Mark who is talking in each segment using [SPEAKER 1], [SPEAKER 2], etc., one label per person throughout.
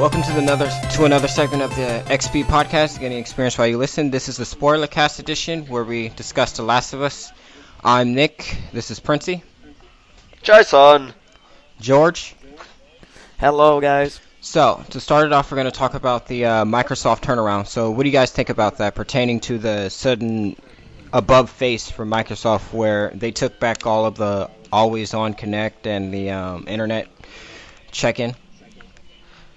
[SPEAKER 1] Welcome to another segment of the XP podcast, getting experience while you listen. This is the spoiler cast edition where we discuss The Last of Us. I'm Nick. This is Princey.
[SPEAKER 2] Jason.
[SPEAKER 1] George.
[SPEAKER 3] Hello, guys.
[SPEAKER 1] So, to start it off, we're going to talk about the Microsoft turnaround. So, what do you guys think about that pertaining to the sudden above face from Microsoft where they took back all of the always-on connect and the internet check-in?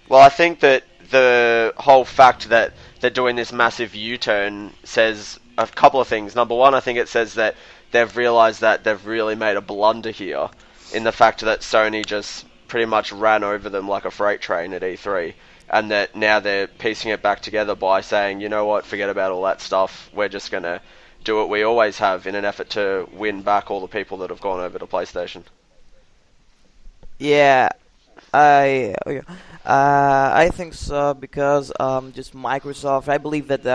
[SPEAKER 2] Well, I think that the whole fact that they're doing this massive U-turn says a couple of things. Number one, I think it says that they've realized that they've really made a blunder here in the fact that Sony just pretty much ran over them like a freight train at E3, and that now they're piecing it back together by saying, you know what, forget about all that stuff, we're just going to do what we always have in an effort to win back all the people that have gone over to PlayStation.
[SPEAKER 3] Yeah, I think so because just Microsoft. I believe that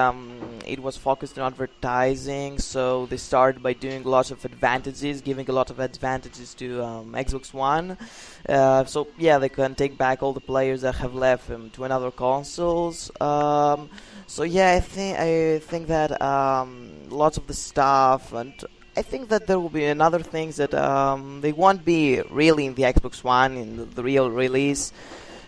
[SPEAKER 3] it was focused on advertising, so they started by doing lots of advantages, giving a lot of advantages to Xbox One. So yeah, they can take back all the players that have left to another consoles. So yeah, I think that lots of the stuff, and I think that there will be another things that they won't be really in the Xbox One in the real release.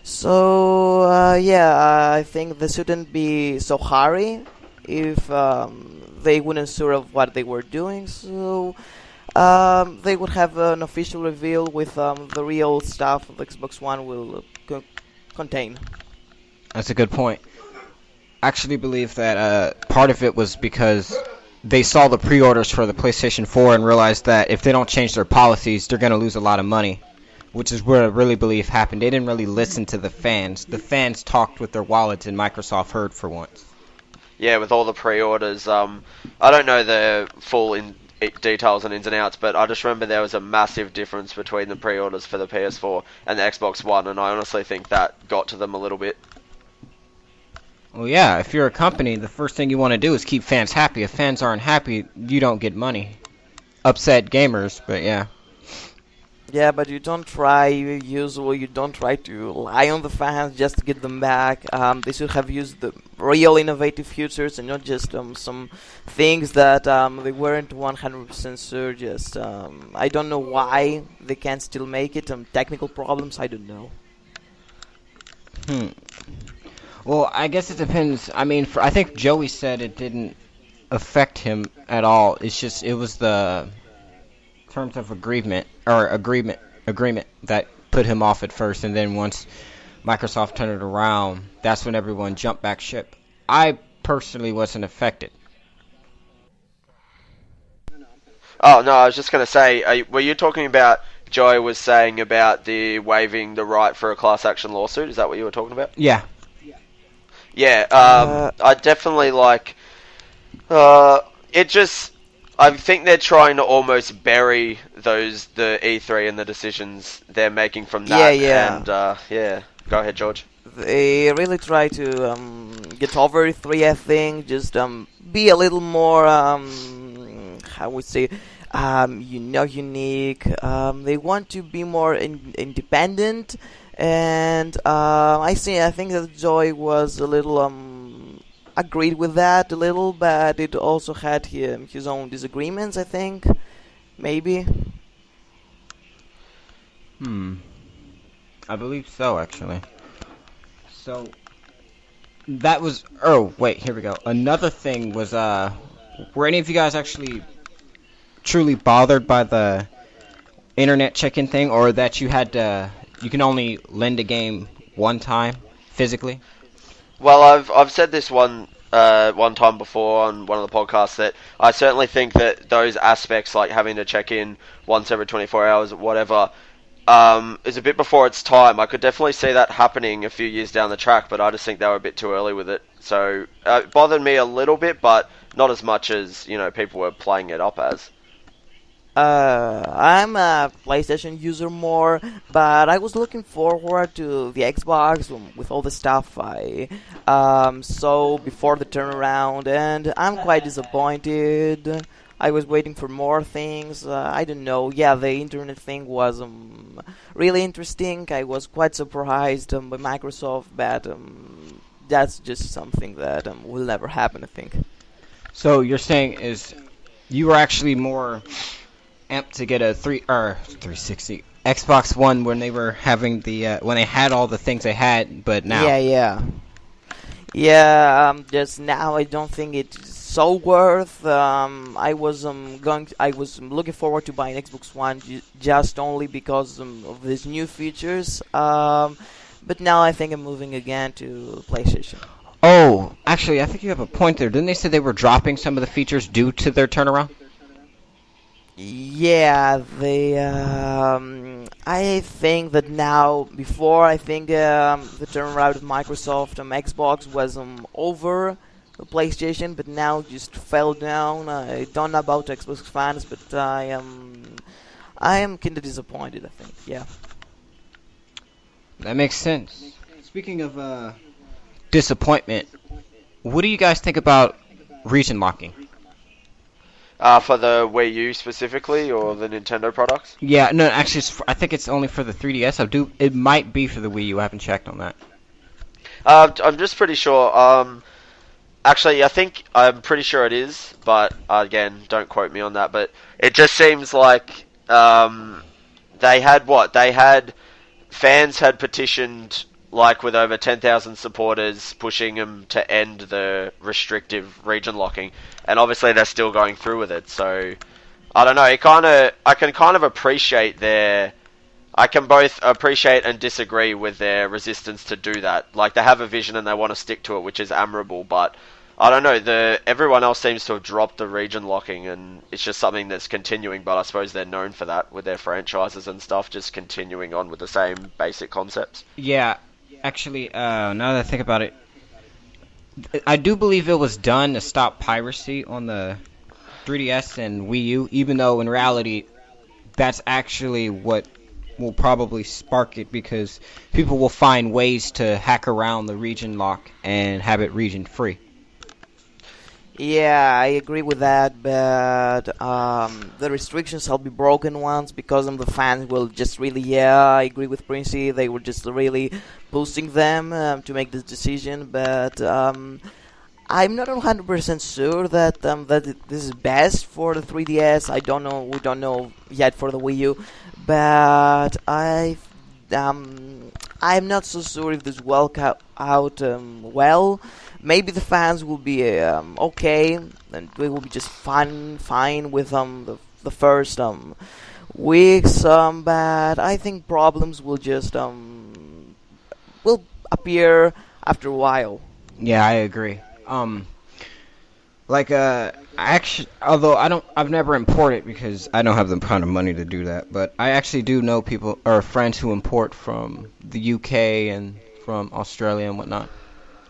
[SPEAKER 3] So yeah, I think they shouldn't be so hurry if they wouldn't sure of what they were doing. So they would have an official reveal with the real stuff the Xbox One will contain.
[SPEAKER 1] That's a good point. I actually believe that part of it was because they saw the pre-orders for the PlayStation 4 and realized that if they don't change their policies, they're going to lose a lot of money, which is what I really believe happened. They didn't really listen to the fans. The fans talked with their wallets, and Microsoft heard for once.
[SPEAKER 2] Yeah, with all the pre-orders, I don't know the full details and ins and outs, but I just remember there was a massive difference between the pre-orders for the PS4 and the Xbox One, and I honestly think that got to them a little bit.
[SPEAKER 1] Well, yeah, if you're a company, the first thing you want to do is keep fans happy. If fans aren't happy, you don't get money. Upset gamers, but yeah.
[SPEAKER 3] Yeah, but you don't try to lie on the fans just to get them back. They should have used the real innovative features and not just some things that they weren't 100% sure. Just I don't know why they can't still make it. Technical problems, I don't know.
[SPEAKER 1] Well, I guess it depends. I mean, I think Joey said it didn't affect him at all. It's just it was the terms of agreement that put him off at first, and then once Microsoft turned it around, that's when everyone jumped back ship. I personally wasn't affected.
[SPEAKER 2] Oh, no, I was just going to say, were you talking about Joey was saying about the waiving the right for a class action lawsuit? Is that what you were talking about?
[SPEAKER 1] Yeah.
[SPEAKER 2] Yeah, I definitely like, I think they're trying to almost bury the E3 and the decisions they're making from that.
[SPEAKER 3] Yeah.
[SPEAKER 2] And, yeah, go ahead, George.
[SPEAKER 3] They really try to get over E3, I think, just be a little more, how we say, unique. They want to be more independent. And I think that Joy was a little agreed with that a little, but it also had his own disagreements, I think, maybe.
[SPEAKER 1] I believe so, actually. So that was. Oh, wait, here we go. Another thing was, were any of you guys actually truly bothered by the internet check-in thing, or that you had to? You can only lend a game one time, physically?
[SPEAKER 2] Well, I've said this one time before on one of the podcasts that I certainly think that those aspects, like having to check in once every 24 hours or whatever, is a bit before its time. I could definitely see that happening a few years down the track, but I just think they were a bit too early with it. So it bothered me a little bit, but not as much as, people were playing it up as.
[SPEAKER 3] I'm a PlayStation user more, but I was looking forward to the Xbox with all the stuff I saw before the turnaround, and I'm quite disappointed. I was waiting for more things. I don't know. Yeah, the internet thing was really interesting. I was quite surprised by Microsoft, but that's just something that will never happen, I think.
[SPEAKER 1] So you're saying is you were actually more amped to get a 360 Xbox One when they were having the when they had all the things they had, but now.
[SPEAKER 3] Yeah, yeah. Yeah, just now I don't think it's so worth. I was looking forward to buying Xbox One just only because of these new features. But now I think I'm moving again to PlayStation.
[SPEAKER 1] Oh, actually, I think you have a point there. Didn't they say they were dropping some of the features due to their turnaround?
[SPEAKER 3] Yeah, I think that now, before I think the turnaround of Microsoft Xbox was over the PlayStation, but now just fell down. I don't know about Xbox fans, but I am kind of disappointed, I think. Yeah.
[SPEAKER 1] That makes sense. Speaking of disappointment, what do you guys think about region locking?
[SPEAKER 2] For the Wii U specifically, or the Nintendo products?
[SPEAKER 1] Yeah, no, actually, I think it's only for the 3DS. It might be for the Wii U. I haven't checked on that.
[SPEAKER 2] I'm just pretty sure. Actually, I'm pretty sure it is, but again, don't quote me on that. But it just seems like they had what? They had fans had petitioned like with over 10,000 supporters pushing them to end the restrictive region locking, and obviously they're still going through with it. So I don't know. I can kind of appreciate their. I can both appreciate and disagree with their resistance to do that. Like, they have a vision and they want to stick to it, which is admirable. But I don't know. Everyone else seems to have dropped the region locking, and it's just something that's continuing. But I suppose they're known for that with their franchises and stuff, just continuing on with the same basic concepts.
[SPEAKER 1] Yeah, actually, now that I think about it, I do believe it was done to stop piracy on the 3DS and Wii U, even though in reality, that's actually what will probably spark it because people will find ways to hack around the region lock and have it region free.
[SPEAKER 3] Yeah, I agree with that, but the restrictions will be broken once because the fans will just really, yeah, I agree with Princey, they were just really boosting them to make this decision, but I'm not 100% sure that this is best for the 3DS. I don't know, we don't know yet for the Wii U, but I'm not so sure if this will come out well. Maybe the fans will be okay, and they will be just fine with the first weeks. But I think problems will just will appear after a while.
[SPEAKER 1] Yeah, I agree. Like actually, although I've never imported because I don't have the kind of money to do that. But I actually do know people or friends who import from the UK and from Australia and whatnot,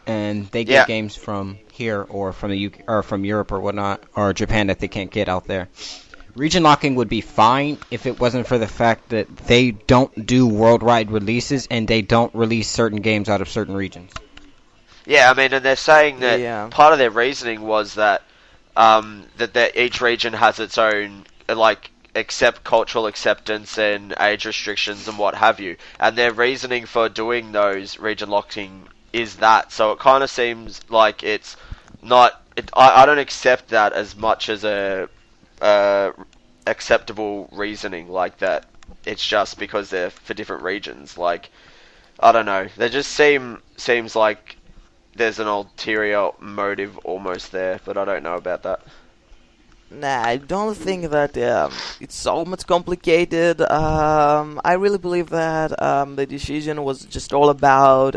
[SPEAKER 1] and they get
[SPEAKER 2] Yeah,
[SPEAKER 1] games from here or from the UK or from Europe or whatnot or Japan that they can't get out there. Region locking would be fine if it wasn't for the fact that they don't do worldwide releases and they don't release certain games out of certain regions.
[SPEAKER 2] yeah. I mean, and they're saying that
[SPEAKER 3] Yeah.
[SPEAKER 2] part of their reasoning was that each region has its own like accept cultural acceptance and age restrictions and what have you, and their reasoning for doing those region locking is that. So it kind of seems like it's not. I don't accept that as much as a uh, acceptable reasoning like that. It's just because they're for different regions. Like, I don't know. They just seems like there's an ulterior motive almost there, but I don't know about that.
[SPEAKER 3] Nah, I don't think that it's so much complicated. I really believe that the decision was just all about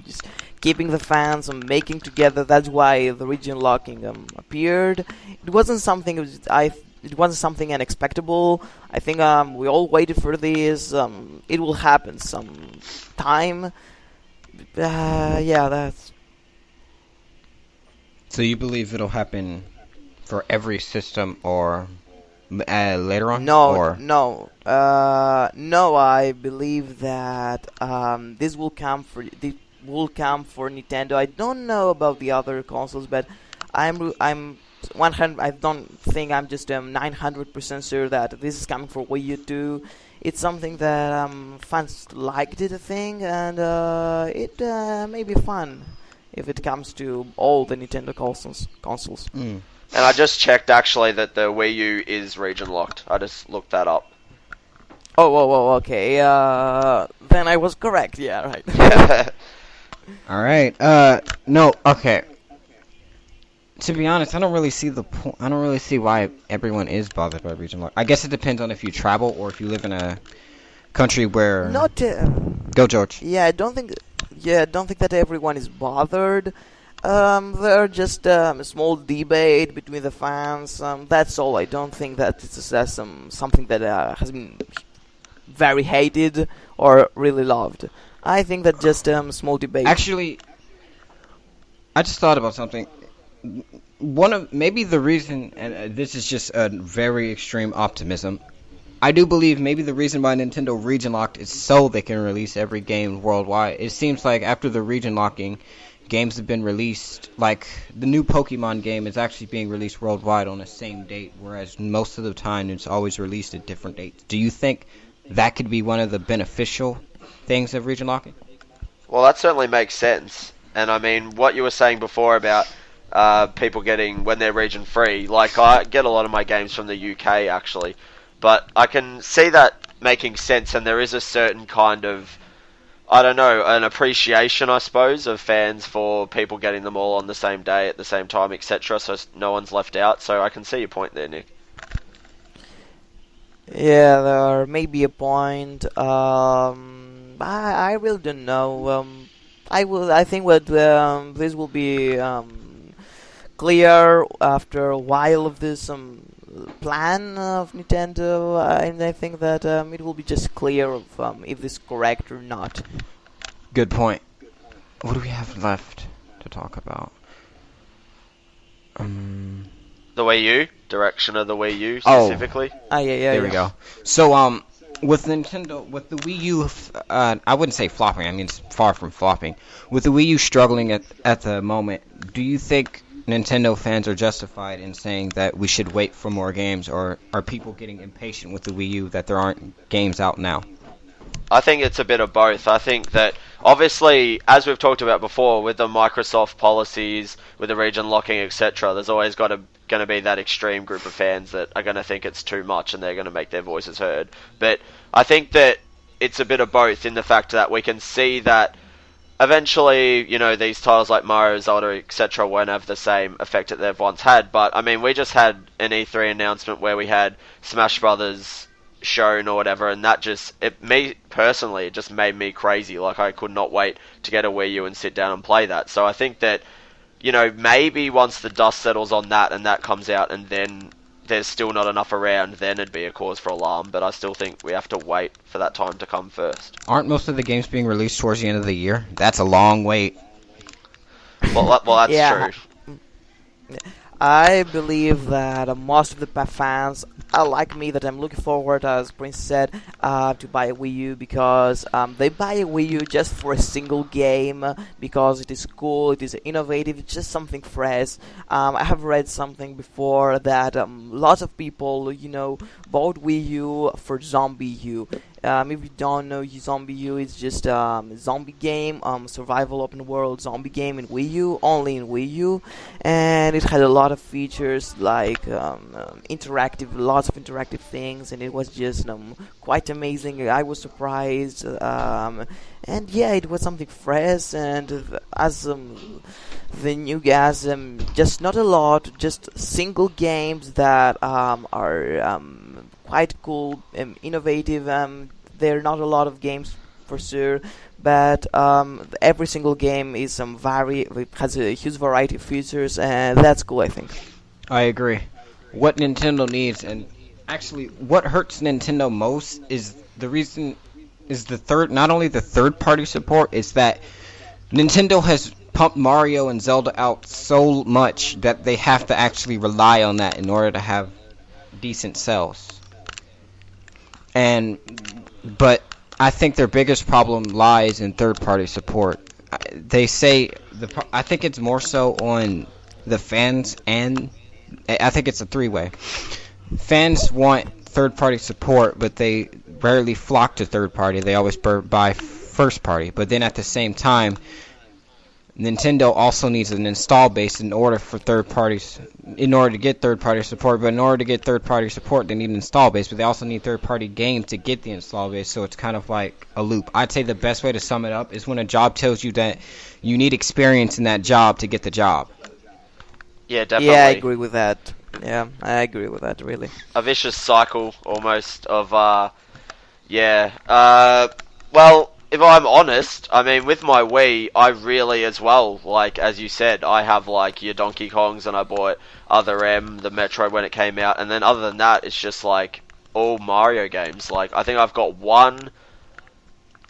[SPEAKER 3] just keeping the fans and making together. That's why the region locking appeared. It wasn't something. It wasn't something unexpected. I think we all waited for this. It will happen some time. Yeah, that's
[SPEAKER 1] So you believe it'll happen for every system or later on?
[SPEAKER 3] no,
[SPEAKER 1] Or
[SPEAKER 3] no. I believe that this will come for Nintendo. I don't know about the other consoles, but I'm 100. I don't think I'm just 900% sure that this is coming for Wii U too. It's something that fans liked it, I think, and it may be fun if it comes to all the Nintendo consoles.
[SPEAKER 1] Mm.
[SPEAKER 2] And I just checked actually that the Wii U is region locked. I just looked that up.
[SPEAKER 3] Oh, okay. Then I was correct. Yeah, right.
[SPEAKER 1] All right. No. Okay. To be honest, I don't really see the point. I don't really see why everyone is bothered by region lock. I guess it depends on if you travel or if you live in a country where.
[SPEAKER 3] Not.
[SPEAKER 1] Go, George.
[SPEAKER 3] Yeah, I don't think. Yeah, I don't think that everyone is bothered. There are just a small debate between the fans. That's all. I don't think that it's something that has been very hated or really loved. I think that just small debate.
[SPEAKER 1] Actually, I just thought about something. One of maybe the reason, and this is just a very extreme optimism. I do believe maybe the reason why Nintendo region locked is so they can release every game worldwide. It seems like after the region locking, games have been released. Like the new Pokemon game is actually being released worldwide on the same date, whereas most of the time it's always released at different dates. Do you think that could be one of the beneficial things of region locking?
[SPEAKER 2] Well, that certainly makes sense. And I mean, what you were saying before about people getting, when they're region free, like I get a lot of my games from the UK actually, but I can see that making sense, and there is a certain kind of, I don't know, an appreciation, I suppose, of fans for people getting them all on the same day at the same time, etc. So no one's left out. So I can see your point there, Nick.
[SPEAKER 3] Yeah, there may be a point. I really don't know. I think what this will be clear after a while of this plan of Nintendo, and I think that it will be just clear of if this is correct or not.
[SPEAKER 1] Good point. What do we have left to talk about?
[SPEAKER 2] The Wii U, direction of the Wii U specifically.
[SPEAKER 3] Yeah.
[SPEAKER 1] There we go. So, with Nintendo, with the Wii U, I wouldn't say flopping. I mean, it's far from flopping. With the Wii U struggling at the moment, do you think Nintendo fans are justified in saying that we should wait for more games, or are people getting impatient with the Wii U that there aren't games out now?
[SPEAKER 2] I think it's a bit of both. I think that, obviously, as we've talked about before, with the Microsoft policies, with the region locking, etc., there's always going to be that extreme group of fans that are going to think it's too much and they're going to make their voices heard. But I think that it's a bit of both in the fact that we can see that eventually, you know, these titles like Mario, Zelda, etc. won't have the same effect that they've once had. But, I mean, we just had an E3 announcement where we had Smash Brothers shown or whatever, and that just, me personally, it just made me crazy. Like, I could not wait to get a Wii U and sit down and play that. So I think that, you know, maybe once the dust settles on that and that comes out and then there's still not enough around, then it'd be a cause for alarm. But I still think we have to wait for that time to come first.
[SPEAKER 1] Aren't most of the games being released towards the end of the year? That's a long wait.
[SPEAKER 2] Well, that's
[SPEAKER 3] Yeah.
[SPEAKER 2] true.
[SPEAKER 3] I believe that most of the fans are like me, that I'm looking forward, as Prince said, to buy a Wii U, because they buy a Wii U just for a single game, because it is cool, it is innovative, it's just something fresh. I have read something before that lots of people, you know, bought Wii U for Zombie U. If you don't know, Zombie U is just a zombie game, survival open world zombie game in Wii U, only in Wii U, and it had a lot of features like lots of interactive things, and it was just quite amazing. I was surprised, and yeah, it was something fresh, and as the new guys, just not a lot, just single games that are quite cool, innovative. There are not a lot of games for sure, but every single game is has a huge variety of features, and that's cool, I think.
[SPEAKER 1] I agree. What Nintendo needs, and actually what hurts Nintendo most, is not only the third party support, is that Nintendo has pumped Mario and Zelda out so much that they have to actually rely on that in order to have decent sales. But I think their biggest problem lies in third-party support. They say I think it's more so on the fans and I think it's a three-way. Fans want third-party support, but they rarely flock to third-party. They always buy first-party. But then at the same time, Nintendo also needs an install base in order for third parties, in order to get third party support. But in order to get third party support, they need an install base. But they also need third party games to get the install base. So it's kind of like a loop. I'd say the best way to sum it up is when a job tells you that you need experience in that job to get the job.
[SPEAKER 2] Yeah, definitely.
[SPEAKER 3] Yeah, I agree with that. Yeah, I agree with that, really.
[SPEAKER 2] A vicious cycle, almost, of, well, if I'm honest, I mean, with my Wii, I really, as well, like, as you said, I have, like, your Donkey Kongs, and I bought Other M, the Metro when it came out, and then other than that, it's just, like, all Mario games. Like, I think I've got one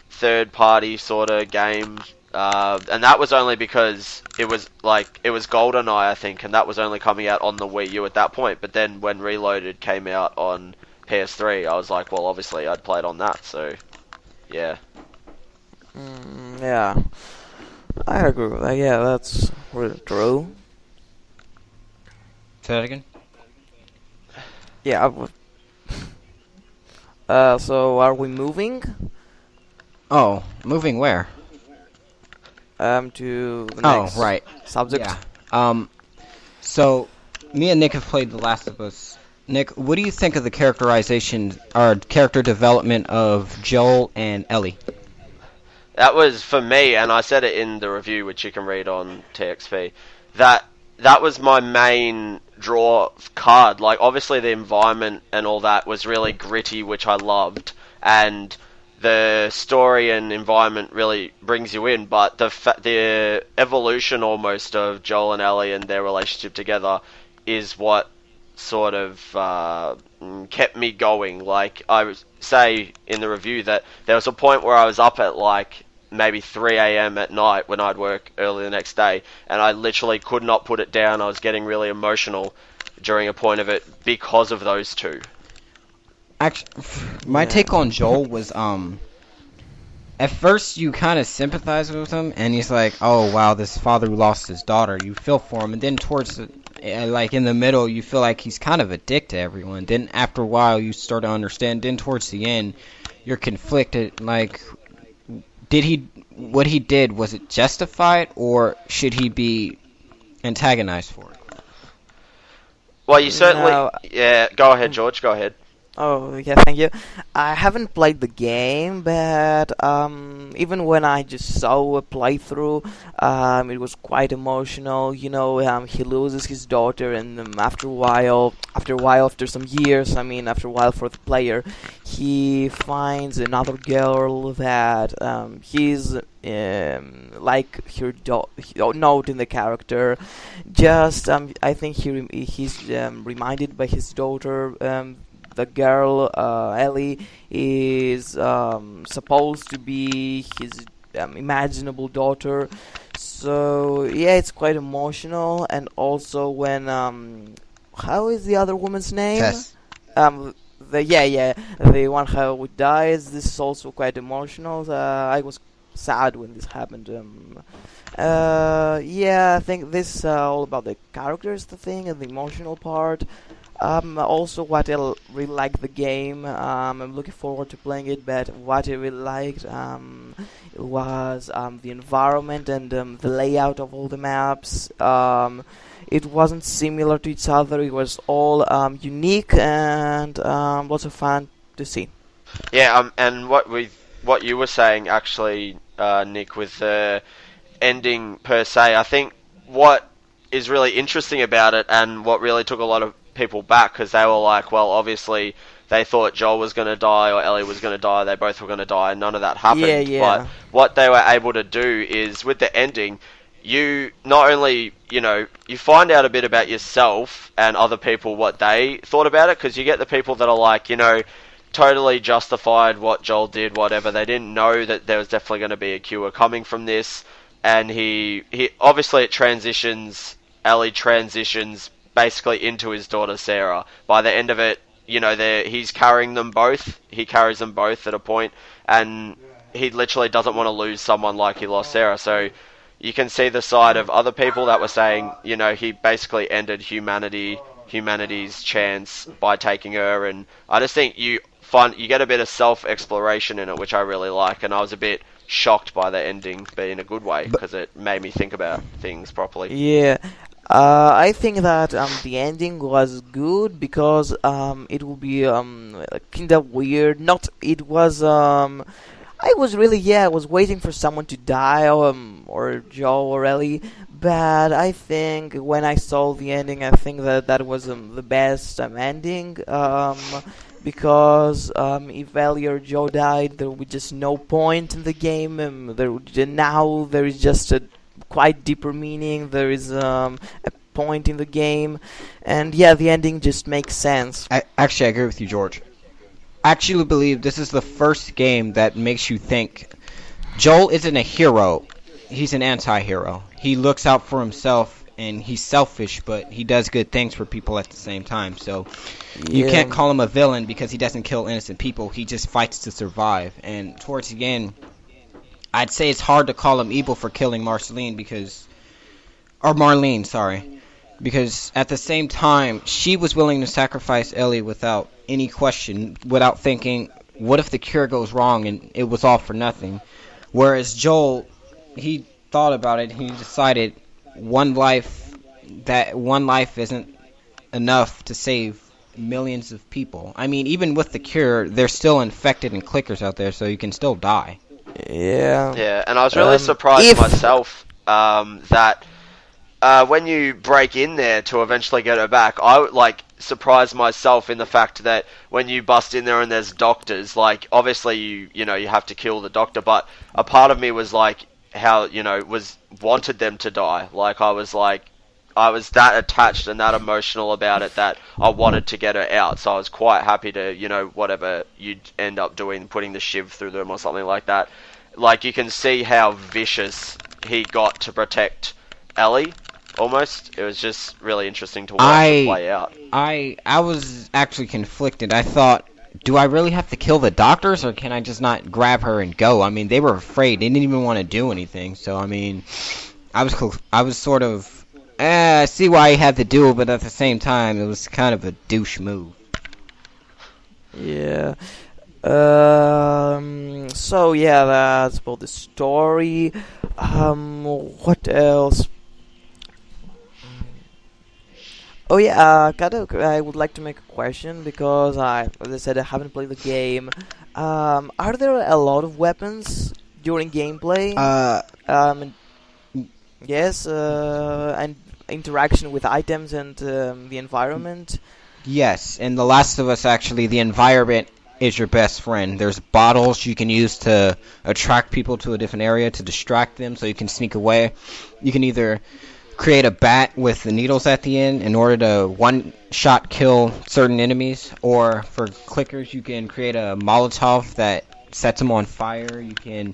[SPEAKER 2] third-party sort of game, and that was only because it was GoldenEye, I think, and that was only coming out on the Wii U at that point. But then when Reloaded came out on PS3, I was like, well, obviously I'd play it on that. So, yeah.
[SPEAKER 3] Yeah, I agree with that. Yeah, that's really true.
[SPEAKER 1] Say that again?
[SPEAKER 3] Yeah. So are we moving?
[SPEAKER 1] Oh, moving where?
[SPEAKER 3] To the next
[SPEAKER 1] right.
[SPEAKER 3] subject.
[SPEAKER 1] Yeah. So me and Nick have played The Last of Us. Nick, what do you think of the characterization or character development of Joel and Ellie?
[SPEAKER 2] That was, for me, and I said it in the review, which you can read on TXP, that was my main draw card. Like, obviously the environment and all that was really gritty, which I loved, and the story and environment really brings you in, but the evolution almost of Joel and Ellie and their relationship together is what sort of kept me going. Like, I would say in the review that there was a point where I was up at like maybe 3 a.m. at night when I'd work early the next day, and I literally could not put it down. I was getting really emotional during a point of it because of those two.
[SPEAKER 1] Actually, my take on Joel was at first you kind of sympathize with him, and he's like, oh wow, this father who lost his daughter. You feel for him, and then towards the like in the middle, you feel like he's kind of a dick to everyone. Then after a while, you start to understand. Then towards the end, you're conflicted. Like, what he did, was it justified, or should he be antagonized for it?
[SPEAKER 2] Well, you certainly...
[SPEAKER 3] No.
[SPEAKER 2] Yeah, go ahead, George, go ahead.
[SPEAKER 3] Oh, yeah, thank you. I haven't played the game, but even when I just saw a playthrough, it was quite emotional. You know, he loses his daughter, and after some years, after a while for the player, he finds another girl that he's like her note in the character. Just I think he's reminded by his daughter. The girl, Ellie, is supposed to be his imaginable daughter. So, yeah, it's quite emotional. And also when... how is the other woman's name?
[SPEAKER 1] Tess.
[SPEAKER 3] The one who dies. This is also quite emotional. I was sad when this happened. I think this is all about the characters, the thing, and the emotional part. Also, what I really like the game, I'm looking forward to playing it, but what I really liked was the environment and the layout of all the maps. It wasn't similar to each other, it was all unique and lots of fun to see.
[SPEAKER 2] Yeah, and what you were saying, actually, Nick, with the ending per se, I think what is really interesting about it, and what really took a lot of people back, because they were like, well, obviously they thought Joel was going to die or Ellie was going to die, they both were going to die, and none of that happened.
[SPEAKER 3] Yeah.
[SPEAKER 2] But what they were able to do is, with the ending, you not only, you find out a bit about yourself and other people, what they thought about it, because you get the people that are like, totally justified what Joel did, whatever. They didn't know that there was definitely going to be a cure coming from this, and he obviously Ellie transitions basically into his daughter Sarah. By the end of it, he's carrying them both. He carries them both at a point, and he literally doesn't want to lose someone like he lost Sarah. So you can see the side of other people that were saying, he basically ended humanity humanity's chance by taking her, and I just think you get a bit of self-exploration in it, which I really like, and I was a bit shocked by the ending, but in a good way,
[SPEAKER 1] But
[SPEAKER 2] because it made me think about things properly.
[SPEAKER 3] Yeah, I think that the ending was good because it will be kind of weird. Not it was I was really, I was waiting for someone to die, or Joe or Ellie. But I think when I saw the ending, I think that that was the best ending. Because if Ellie or Joe died, there would be just no point in the game. Now there is just a quite deeper meaning. There is a point in the game, and yeah, the ending just makes sense.
[SPEAKER 1] Actually, I agree with you, George. I actually believe this is the first game that makes you think Joel isn't a hero. He's an anti-hero. He looks out for himself, and he's selfish, but he does good things for people at the same time. So you can't
[SPEAKER 3] Yeah,
[SPEAKER 1] call him a villain because he doesn't kill innocent people. He just fights to survive. And towards the end, I'd say it's hard to call him evil for killing Marlene, sorry. Because at the same time, she was willing to sacrifice Ellie without any question, without thinking, what if the cure goes wrong and it was all for nothing? Whereas Joel, he thought about it, he decided one life, that one life isn't enough to save millions of people. I mean, even with the cure, they're still infected and clickers out there, so you can still die.
[SPEAKER 3] yeah.
[SPEAKER 2] Yeah, and I was really surprised
[SPEAKER 3] If
[SPEAKER 2] myself that when you break in there to eventually get her back, I like surprised myself in the fact that when you bust in there and there's doctors, like obviously you have to kill the doctor, but a part of me was like how was wanted them to die. Like I was that attached and that emotional about it that I wanted to get her out. So I was quite happy to whatever you'd end up doing, putting the shiv through them or something like that. Like you can see how vicious he got to protect Ellie. Almost, it was just really interesting to watch it
[SPEAKER 1] I
[SPEAKER 2] play out.
[SPEAKER 1] I was actually conflicted. I thought, do I really have to kill the doctors, or can I just not grab her and go? I mean, they were afraid. They didn't even want to do anything. So I mean, I was sort of, I see why he had to do it, but at the same time, it was kind of a douche move.
[SPEAKER 3] Yeah. So yeah, that's about the story. What else? Oh yeah, I would like to make a question because as I said, I haven't played the game. Are there a lot of weapons during gameplay?
[SPEAKER 1] Uh,
[SPEAKER 3] Um, yes, and interaction with items and the environment.
[SPEAKER 1] yes, in The Last of Us, actually, the environment is your best friend. There's bottles you can use to attract people to a different area to distract them, so you can sneak away. You can either create a bat with the needles at the end in order to one-shot kill certain enemies, or for clickers, you can create a Molotov that sets them on fire. You can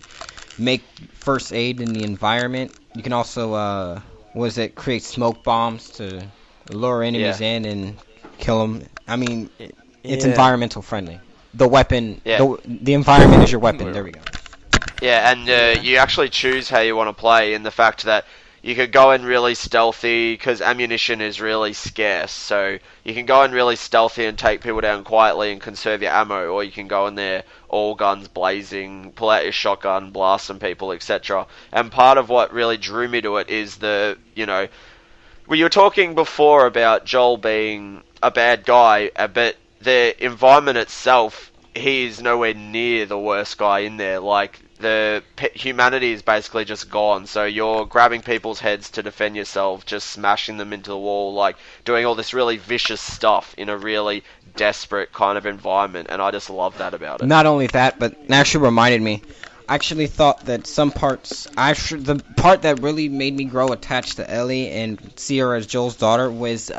[SPEAKER 1] make first aid in the environment. You can also, create smoke bombs to lure enemies
[SPEAKER 2] Yeah,
[SPEAKER 1] in and kill them. I mean, it's
[SPEAKER 3] Yeah.
[SPEAKER 1] environmental friendly. The weapon,
[SPEAKER 2] yeah,
[SPEAKER 1] the environment is your weapon. There we go.
[SPEAKER 2] yeah, and
[SPEAKER 3] Yeah.
[SPEAKER 2] you actually choose how you want to play in the fact that you could go in really stealthy because ammunition is really scarce. So you can go in really stealthy and take people down quietly and conserve your ammo, or you can go in there all guns blazing, pull out your shotgun, blast some people, etc. And part of what really drew me to it is well, you were talking before about Joel being a bad guy, but the environment itself, he is nowhere near the worst guy in there. Like, humanity is basically just gone, so you're grabbing people's heads to defend yourself, just smashing them into the wall, like, doing all this really vicious stuff in a really desperate kind of environment, and I just love that about it.
[SPEAKER 1] Not only that, but it actually reminded me. I actually thought that the part that really made me grow attached to Ellie and see her as Joel's daughter was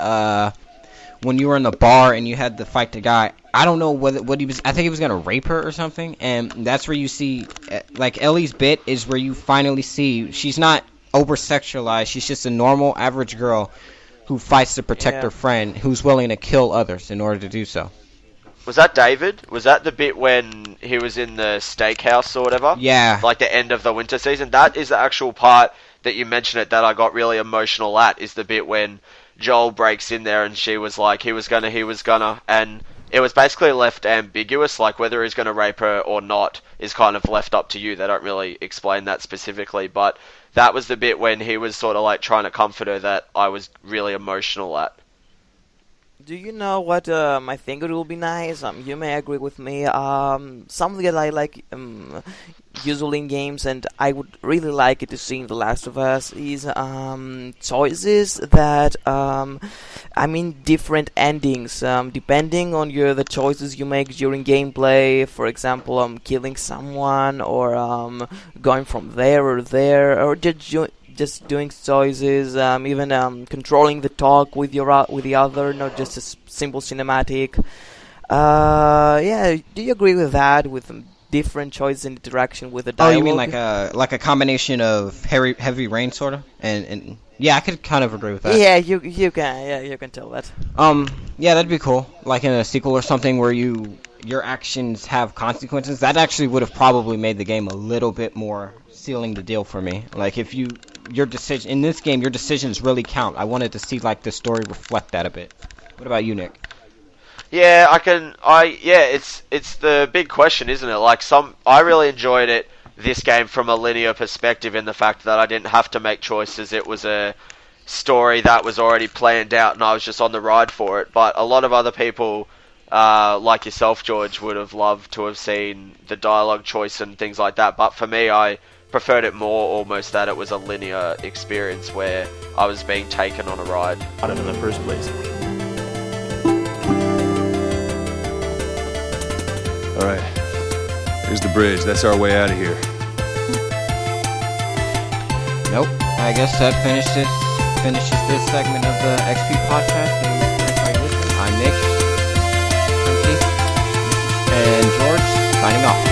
[SPEAKER 1] when you were in the bar and you had to fight the guy. I don't know what he was. I think he was gonna rape her or something, and that's where you see, like Ellie's bit is where you finally see she's not over sexualized. She's just a normal average girl who fights to protect
[SPEAKER 3] Yeah.
[SPEAKER 1] her friend, who's willing to kill others in order to do so.
[SPEAKER 2] Was that David? Was that the bit when he was in the steakhouse or whatever?
[SPEAKER 1] Yeah,
[SPEAKER 2] Like the end of the winter season? That is the actual part that you mentioned it that I got really emotional at, is the bit when Joel breaks in there and she was like, he was gonna, and it was basically left ambiguous, like whether he's gonna rape her or not is kind of left up to you. They don't really explain that specifically, but that was the bit when he was sort of like trying to comfort her that I was really emotional at.
[SPEAKER 3] Do you know what I think it will be nice? You may agree with me. Something that I like usually in games, and I would really like it to see in The Last of Us, is choices that, different endings, depending on the choices you make during gameplay. For example, killing someone, or going from there or there, or just doing choices, even controlling the talk with the other, not just a simple cinematic. Yeah, do you agree with that? With different choices and interaction with the dialogue?
[SPEAKER 1] Oh, you mean like a combination of heavy rain, sort of? And yeah, I could kind of agree with that.
[SPEAKER 3] Yeah, you can. Yeah, you can tell that.
[SPEAKER 1] Yeah, that'd be cool. Like in a sequel or something where your actions have consequences. That actually would have probably made the game a little bit more sealing the deal for me. Like if your decision in this game, your decisions really count. I wanted to see like the story reflect that a bit. What about you, Nick?
[SPEAKER 2] Yeah, it's the big question, isn't it? Like I really enjoyed this game from a linear perspective, in the fact that I didn't have to make choices. It was a story that was already planned out, and I was just on the ride for it. But a lot of other people, like yourself, George, would have loved to have seen the dialogue choice and things like that. But for me, I preferred it more almost that it was a linear experience where I was being taken on a ride.
[SPEAKER 4] In the first place.
[SPEAKER 5] All right, here's the bridge. That's our way out of here.
[SPEAKER 1] Nope. I guess that finishes this segment of the XP podcast. I'm Nick, I'm Keith, and George signing off.